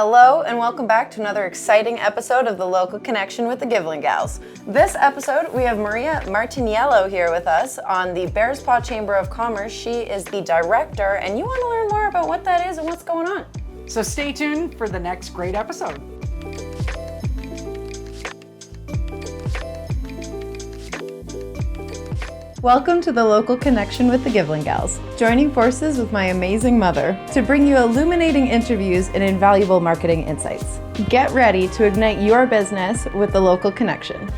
Hello and welcome back to another exciting episode of the Local Connection with the Givelin Gals. This episode we have Maria Martiniello here with us on the Bearspaw Chamber of Commerce. She is the director and you want to learn more about what that is and what's going on. So stay tuned for the next great episode. Welcome to the Local Connection with the Givelin Gals, joining forces with my amazing mother to bring you illuminating interviews and invaluable marketing insights. Get ready to ignite your business with the Local Connection.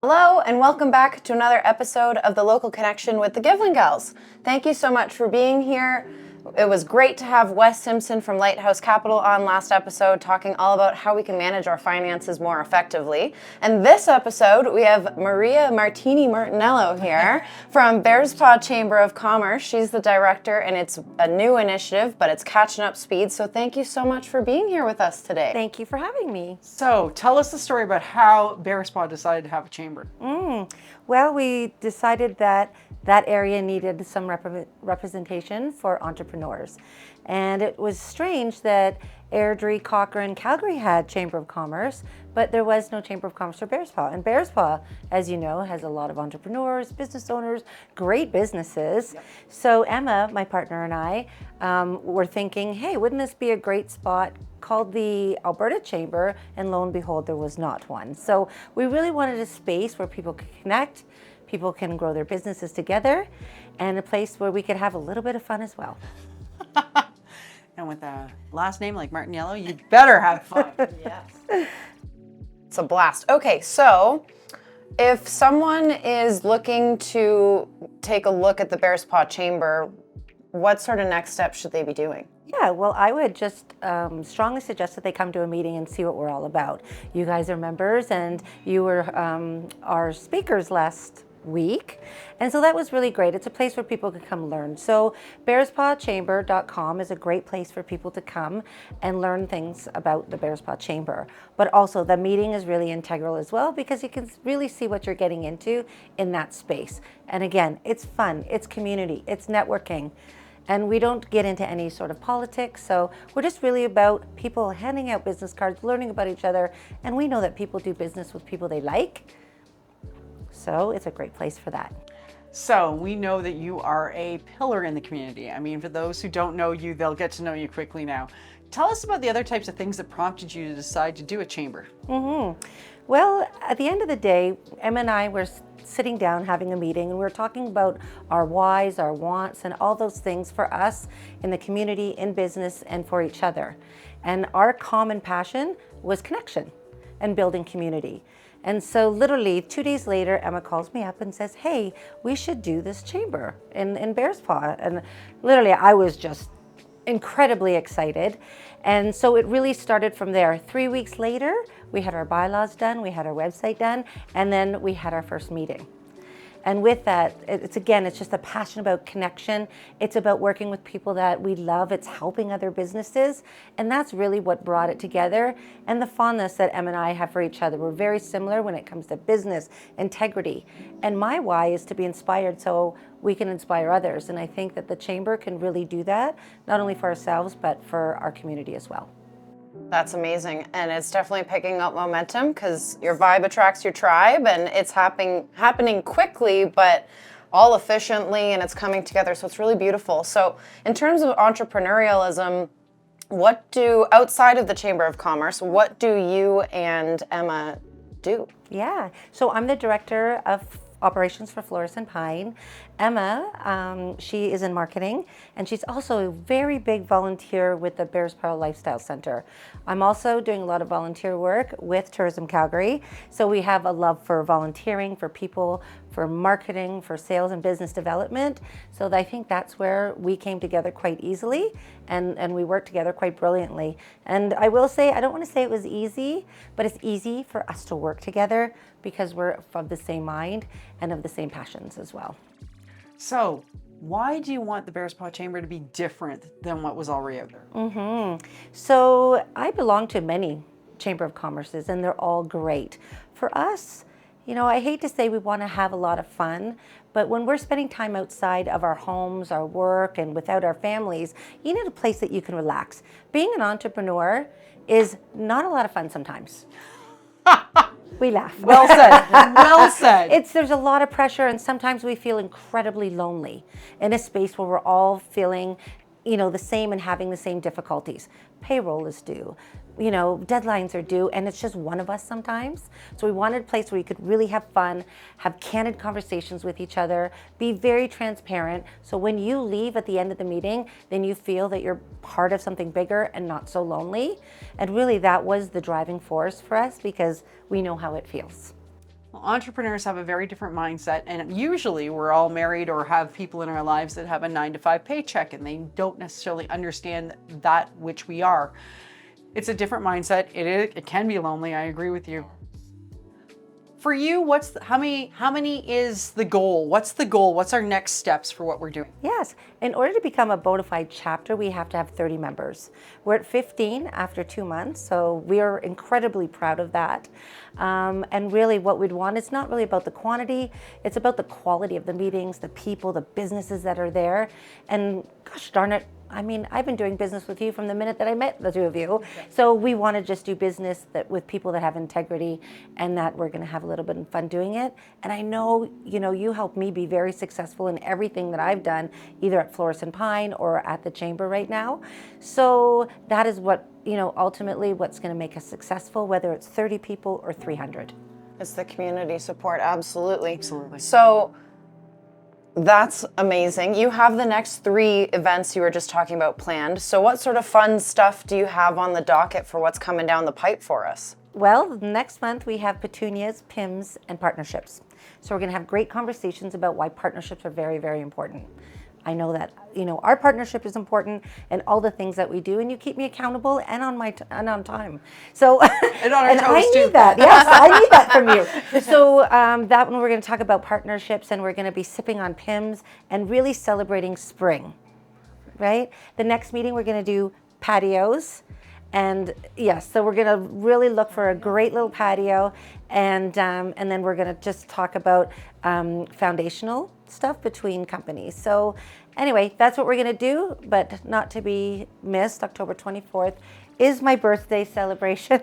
Hello and welcome back to another episode of the Local Connection with the Givelin Gals. Thank you so much for being here. It was great to have Wes Simpson from Lighthouse Capital on last episode talking all about how we can manage our finances more effectively. And this episode, we have Maria Martiniello here from Bearspaw Chamber of Commerce. She's the director and it's a new initiative, but it's catching up speed. So thank you so much for being here with us today. Thank you for having me. So tell us the story about how Bearspaw decided to have a chamber. Well, we decided that area needed some representation for entrepreneurs. And it was strange that Airdrie, Cochrane, Calgary had Chamber of Commerce, but there was no Chamber of Commerce for Bearspaw. And Bearspaw, as you know, has a lot of entrepreneurs, business owners, great businesses. Yep. So Emma, my partner, and I were thinking, hey, wouldn't this be a great spot called the Alberta Chamber? And lo and behold, there was not one. So we really wanted a space where people could connect, people can grow their businesses together, and a place where we could have a little bit of fun as well. And with a last name like Martiniello, you better have fun. Yes. It's a blast. Okay, so if someone is looking to take a look at the Bearspaw Chamber, what sort of next steps should they be doing? Yeah, well, I would just strongly suggest that they come to a meeting and see what we're all about. You guys are members and you were our speakers last week. And so that was really great. It's a place where people can come learn. So bearspawchamber.com is a great place for people to come and learn things about the Bearspaw Chamber. But also the meeting is really integral as well because you can really see what you're getting into in that space. And again, it's fun, it's community, it's networking. And we don't get into any sort of politics, so we're just really about people handing out business cards, learning about each other, and we know that people do business with people they like, so it's a great place for that. So we know that you are a pillar in the community. I mean, for those who don't know you, they'll get to know you quickly now. Tell us about the other types of things that prompted you to decide to do a chamber. Well, at the end of the day, Emma and I were sitting down having a meeting and we were talking about our whys, our wants, and all those things for us in the community, in business, and for each other. And our common passion was connection and building community. And so literally 2 days later, Emma calls me up and says, hey, we should do this chamber in Bearspaw. And literally I was just incredibly excited. And so it really started from there. 3 weeks later, we had our bylaws done, we had our website done, and then we had our first meeting. And with that, it's just a passion about connection. It's about working with people that we love. It's helping other businesses. And that's really what brought it together. And the fondness that Em and I have for each other. We're very similar when it comes to business, integrity. And my why is to be inspired so we can inspire others. And I think that the Chamber can really do that, not only for ourselves, but for our community as well. That's amazing, and it's definitely picking up momentum because your vibe attracts your tribe, and it's happening quickly, but all efficiently, and it's coming together, so it's really beautiful. So in terms of entrepreneurialism, outside of the Chamber of Commerce, what do you and Emma do? Yeah, so I'm the director of operations for Flores and Pine. Emma, she is in marketing, and she's also a very big volunteer with the Bearspaw Lifestyle Center. I'm also doing a lot of volunteer work with Tourism Calgary, so we have a love for volunteering, for people, for marketing, for sales and business development. So I think that's where we came together quite easily, and we worked together quite brilliantly. And I will say, I don't want to say it was easy, but it's easy for us to work together because we're of the same mind and of the same passions as well. So why do you want the Bearspaw Chamber to be different than what was already out there? So I belong to many Chamber of Commerces and they're all great. For us, I hate to say we want to have a lot of fun, but when we're spending time outside of our homes, our work, and without our families, you need a place that you can relax. Being an entrepreneur is not a lot of fun sometimes. We laugh. Well said. Well said. There's a lot of pressure, and sometimes we feel incredibly lonely in a space where we're all feeling, the same and having the same difficulties. Payroll is due, deadlines are due, and it's just one of us sometimes. So we wanted a place where you could really have fun, have candid conversations with each other, be very transparent. So when you leave at the end of the meeting, then you feel that you're part of something bigger and not so lonely. And really that was the driving force for us, because we know how it feels. Well, entrepreneurs have a very different mindset, and usually we're all married or have people in our lives that have a 9-to-5 paycheck, and they don't necessarily understand that which we are. It's a different mindset. It can be lonely. I agree with you. For you, how many is the goal? What's the goal? What's our next steps for what we're doing? Yes, in order to become a bona fide chapter, we have to have 30 members. We're at 15 after 2 months, so we are incredibly proud of that. And really what we'd want, it's not really about the quantity, it's about the quality of the meetings, the people, the businesses that are there. And gosh darn it, I've been doing business with you from the minute that I met the two of you. So we want to just do business with people that have integrity, and that we're going to have a little bit of fun doing it. And I know, you helped me be very successful in everything that I've done, either at Florist and Pine or at the Chamber right now. So that is what, ultimately what's going to make us successful, whether it's 30 people or 300. It's the community support, absolutely. Absolutely. So that's amazing. You have the next 3 events you were just talking about planned. So what sort of fun stuff do you have on the docket for what's coming down the pipe for us? Well, next month we have petunias, PIMS, and partnerships. So we're going to have great conversations about why partnerships are very, very important. I know that, our partnership is important, and all the things that we do, and you keep me accountable and on time. So, and on our toes I too. need that. Yes, I need that from you. So that one we're going to talk about partnerships, and we're going to be sipping on PIMS and really celebrating spring, right? The next meeting we're going to do patios. And yes, so we're going to really look for a great little patio, and then we're going to just talk about foundational stuff between companies. So anyway, that's what we're going to do, but not to be missed, October 24th is my birthday celebration.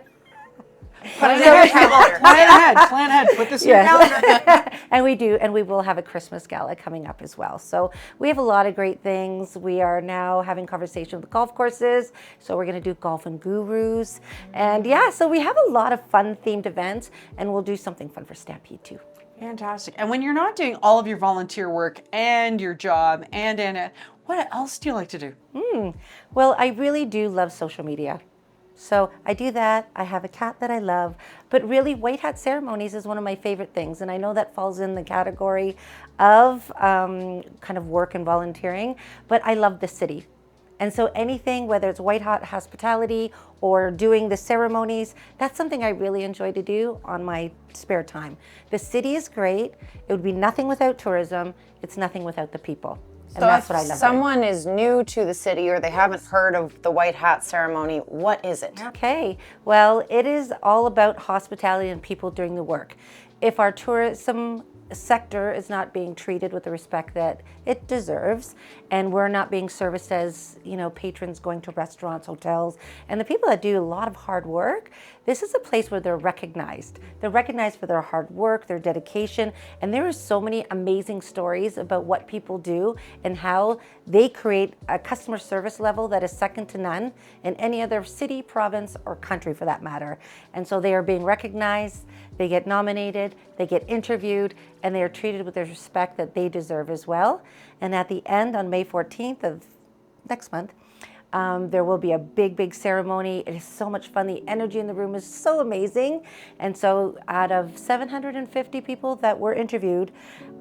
Plan ahead. Put this in your calendar. And we will have a Christmas gala coming up as well. So we have a lot of great things. We are now having conversation with golf courses. So we're going to do golf and gurus. And so we have a lot of fun themed events, and we'll do something fun for Stampede too. Fantastic. And when you're not doing all of your volunteer work and your job and what else do you like to do? Well, I really do love social media. So I do that. I have a cat that I love, but really white hat ceremonies is one of my favorite things. And I know that falls in the category of kind of work and volunteering, but I love the city. And so anything, whether it's white hat hospitality or doing the ceremonies, that's something I really enjoy to do on my spare time. The city is great. It would be nothing without tourism. It's nothing without the people. And so that's what I love. If someone is new to the city or they haven't heard of the white hat ceremony, what is it? Okay, well, it is all about hospitality and people doing the work. If our tourism sector is not being treated with the respect that it deserves, and we're not being serviced as, patrons going to restaurants, hotels, and the people that do a lot of hard work, this is a place where they're recognized. They're recognized for their hard work, their dedication, and there are so many amazing stories about what people do and how they create a customer service level that is second to none in any other city, province, or country for that matter. And so they are being recognized, they get nominated, they get interviewed, and they are treated with the respect that they deserve as well. And at the end, on May 14th of next month, there will be a big ceremony. It is so much fun. The energy in the room is so amazing. And so out of 750 people that were interviewed,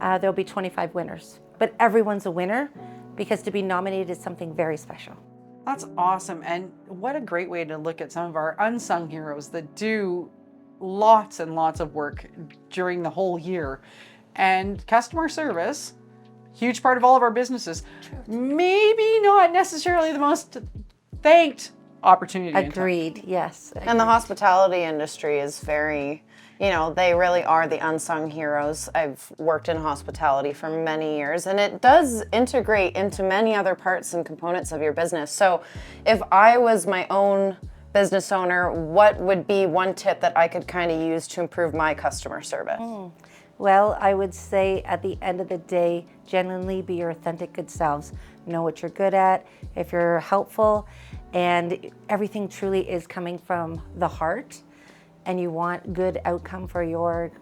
there'll be 25 winners. But everyone's a winner, because to be nominated is something very special. That's awesome. And what a great way to look at some of our unsung heroes that do lots and lots of work during the whole year. And customer service, huge part of all of our businesses, maybe not necessarily the most thanked opportunity. Agreed, yes. And the hospitality industry is very, You know, they really are the unsung heroes. I've worked in hospitality for many years, and it does integrate into many other parts and components of your business. So if I was my own business owner, what would be one tip that I could kind of use to improve my customer service? Well, I would say at the end of the day, genuinely be your authentic good selves. Know what you're good at, if you're helpful, and everything truly is coming from the heart, and you want good outcome for your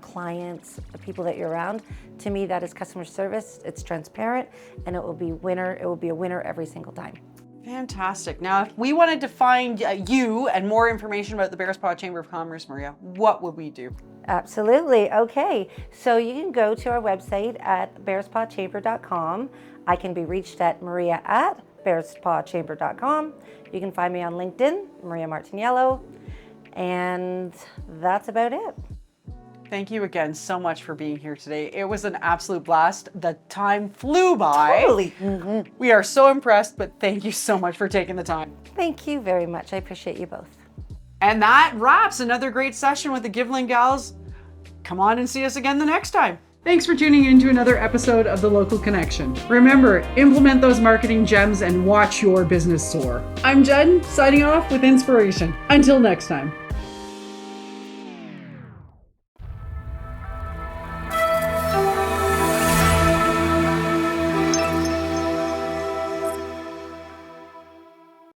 clients, the people that you're around. To me, that is customer service. It's transparent, and it will be a winner every single time. Fantastic. Now, if we wanted to find you and more information about the Bearspaw Chamber of Commerce, Maria, what would we do? Absolutely. Okay. So you can go to our website at bearspawchamber.com. I can be reached at maria@bearspawchamber.com. You can find me on LinkedIn, Maria Martiniello, and that's about it. Thank you again so much for being here today. It was an absolute blast. The time flew by. Totally. We are so impressed, but thank you so much for taking the time. Thank you very much. I appreciate you both. And that wraps another great session with the Giveling Gals. Come on and see us again the next time. Thanks for tuning in to another episode of The Local Connection. Remember, implement those marketing gems and watch your business soar. I'm Jen, signing off with inspiration. Until next time.